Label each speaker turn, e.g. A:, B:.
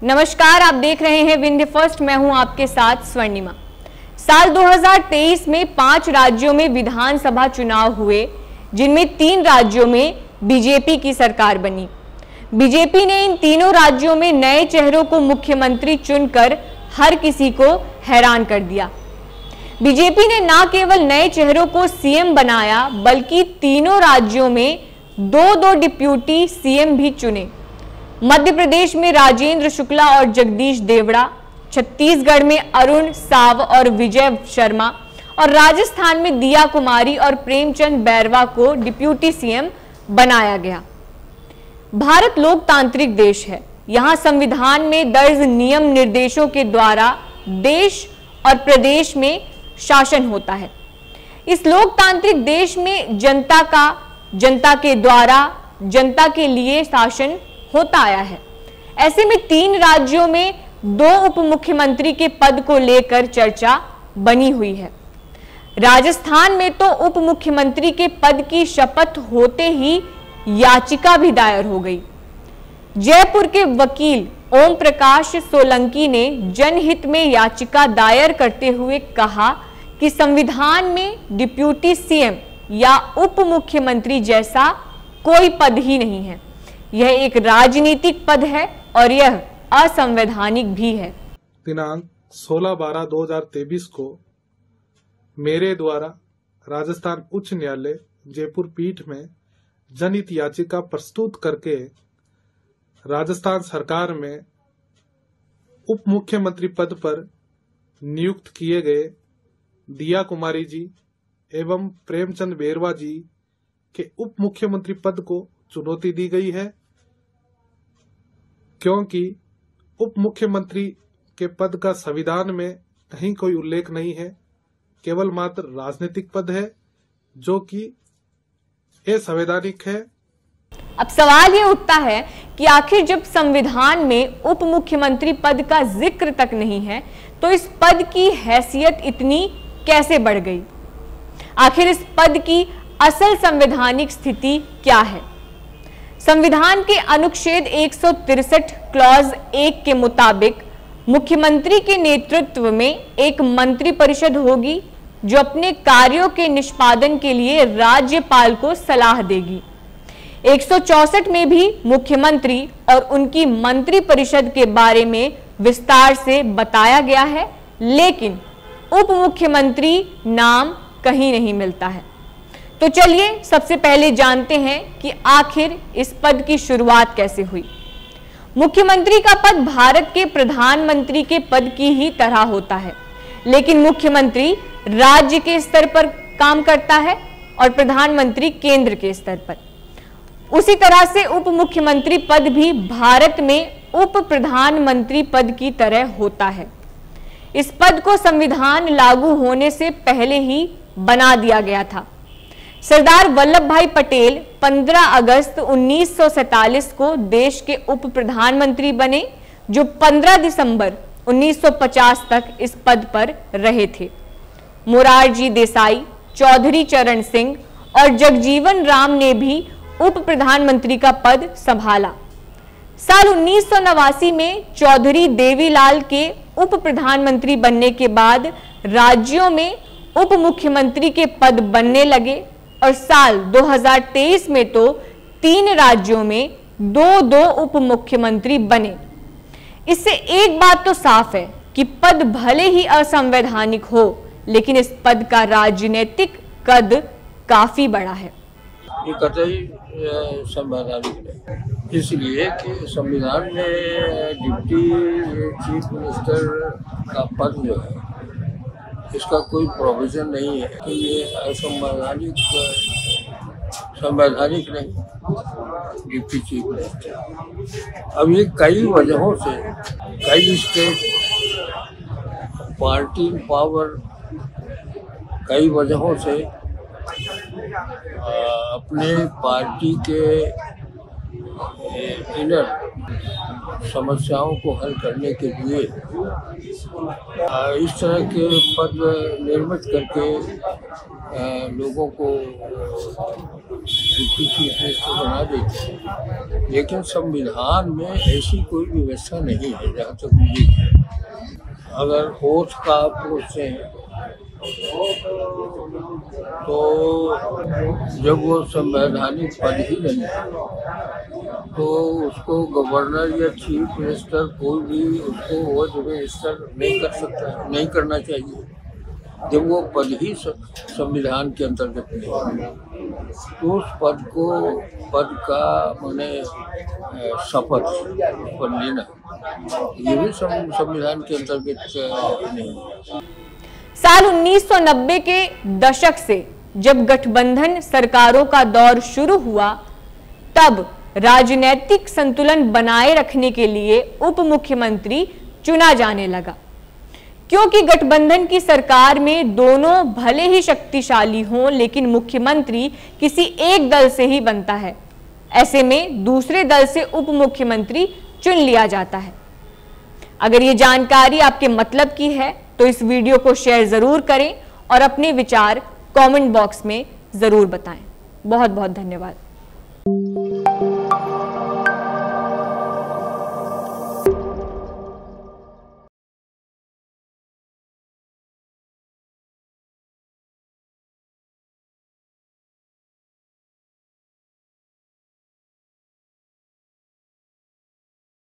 A: नमस्कार, आप देख रहे हैं विंध्य फर्स्ट। मैं हूं आपके साथ स्वर्णिमा। साल 2023 में 5 राज्यों में विधानसभा चुनाव हुए, जिनमें 3 राज्यों में बीजेपी की सरकार बनी। बीजेपी ने इन तीनों राज्यों में नए चेहरों को मुख्यमंत्री चुनकर हर किसी को हैरान कर दिया। बीजेपी ने न केवल नए चेहरों को सीएम बनाया, बल्कि तीनों राज्यों में 2-2 डिप्यूटी सीएम भी चुने। मध्य प्रदेश में राजेंद्र शुक्ला और जगदीश देवड़ा, छत्तीसगढ़ में अरुण साव और विजय शर्मा, और राजस्थान में दिया कुमारी और प्रेमचंद बैरवा को डिप्यूटी सीएम बनाया गया। भारत लोकतांत्रिक देश है। यहाँ संविधान में दर्ज नियम निर्देशों के द्वारा देश और प्रदेश में शासन होता है। इस लोकतांत्रिक देश में जनता के द्वारा जनता के लिए शासन होता आया है। ऐसे में 3 राज्यों में 2 उप मुख्यमंत्री के पद को लेकर चर्चा बनी हुई है। राजस्थान में तो उप मुख्यमंत्री के पद की शपथ होते ही याचिका भी दायर हो गई। जयपुर के वकील ओम प्रकाश सोलंकी ने जनहित में याचिका दायर करते हुए कहा कि संविधान में डिप्यूटी सीएम या उप मुख्यमंत्री जैसा कोई पद ही नहीं है। यह एक राजनीतिक पद है और यह असंवैधानिक भी है।
B: दिनांक 16/12/2023 को मेरे द्वारा राजस्थान उच्च न्यायालय जयपुर पीठ में जनहित याचिका प्रस्तुत करके राजस्थान सरकार में उप मुख्यमंत्री पद पर नियुक्त किए गए दिया कुमारी जी एवं प्रेमचंद बैरवा जी के उप मुख्यमंत्री पद को चुनौती दी गई है, क्योंकि उप मुख्यमंत्री के पद का संविधान में कहीं कोई उल्लेख नहीं है, केवल मात्र राजनीतिक पद है जो कि असंवैधानिक है।
A: अब सवाल ये उठता है कि आखिर जब संविधान में उप मुख्यमंत्री पद का जिक्र तक नहीं है, तो इस पद की हैसियत इतनी कैसे बढ़ गई? आखिर इस पद की असल संवैधानिक स्थिति क्या है? संविधान के अनुच्छेद 163 क्लॉज 1 के मुताबिक मुख्यमंत्री के नेतृत्व में एक मंत्रिपरिषद होगी जो अपने कार्यों के निष्पादन के लिए राज्यपाल को सलाह देगी। 164 में भी मुख्यमंत्री और उनकी मंत्रिपरिषद के बारे में विस्तार से बताया गया है, लेकिन उप मुख्यमंत्री नाम कहीं नहीं मिलता है। तो चलिए सबसे पहले जानते हैं कि आखिर इस पद की शुरुआत कैसे हुई। मुख्यमंत्री का पद भारत के प्रधानमंत्री के पद की ही तरह होता है, लेकिन मुख्यमंत्री राज्य के स्तर पर काम करता है और प्रधानमंत्री केंद्र के स्तर पर। उसी तरह से उप मुख्यमंत्री पद भी भारत में उप प्रधानमंत्री पद की तरह होता है। इस पद को संविधान लागू होने से पहले ही बना दिया गया था। सरदार वल्लभ भाई पटेल 15 अगस्त 1947 को देश के उप प्रधानमंत्री बने, जो 15 दिसंबर 1950 तक इस पद पर रहे थे। मोरारजी देसाई, चौधरी चरण सिंह और जगजीवन राम ने भी उप प्रधानमंत्री का पद संभाला। साल 1989 में चौधरी देवीलाल के उप प्रधानमंत्री बनने के बाद राज्यों में उप मुख्यमंत्री के पद बनने लगे और साल 2023 में तो 3 राज्यों में 2-2 उप मुख्यमंत्री बने। इससे एक बात तो साफ है कि पद भले ही असंवैधानिक हो, लेकिन इस पद का राजनीतिक कद काफी बड़ा है।
C: ये कतई संवैधानिक नहीं, इसलिए कि संविधान में डिप्टी चीफ मिनिस्टर का पद जो है, इसका कोई प्रोविजन नहीं है कि ये संवैधानिक नहीं डिप्टी चीफ मिनिस्टर। अब ये कई वजहों से, कई स्टेट पार्टी पावर कई वजहों से अपने पार्टी के इनर समस्याओं को हल करने के लिए इस तरह के पद निर्मित करके लोगों को डिप्टी चीफ मिनिस्टर बना देते हैं, लेकिन संविधान में ऐसी कोई व्यवस्था नहीं है जहाँ तक मुझे। अगर ओथ का आप पूछते हैं तो जब वो संवैधानिक पद ही नहीं है तो उसको गवर्नर या चीफ मिनिस्टर कोई भी उसको ओथ मिनिस्टर नहीं कर सकता, नहीं करना चाहिए जब वो पद ही संविधान के अंतर्गत नहीं है। तो उस पद का मैंने शपथ पर लेना ये भी संविधान के अंतर्गत नहीं है।
A: साल 1990 के दशक से जब गठबंधन सरकारों का दौर शुरू हुआ तब राजनीतिक संतुलन बनाए रखने के लिए उप मुख्यमंत्री चुना जाने लगा, क्योंकि गठबंधन की सरकार में दोनों भले ही शक्तिशाली हों लेकिन मुख्यमंत्री किसी एक दल से ही बनता है। ऐसे में दूसरे दल से उप मुख्यमंत्री चुन लिया जाता है। अगर ये जानकारी आपके मतलब की है तो इस वीडियो को शेयर जरूर करें और अपने विचार कमेंट बॉक्स में जरूर बताएं। बहुत बहुत धन्यवाद।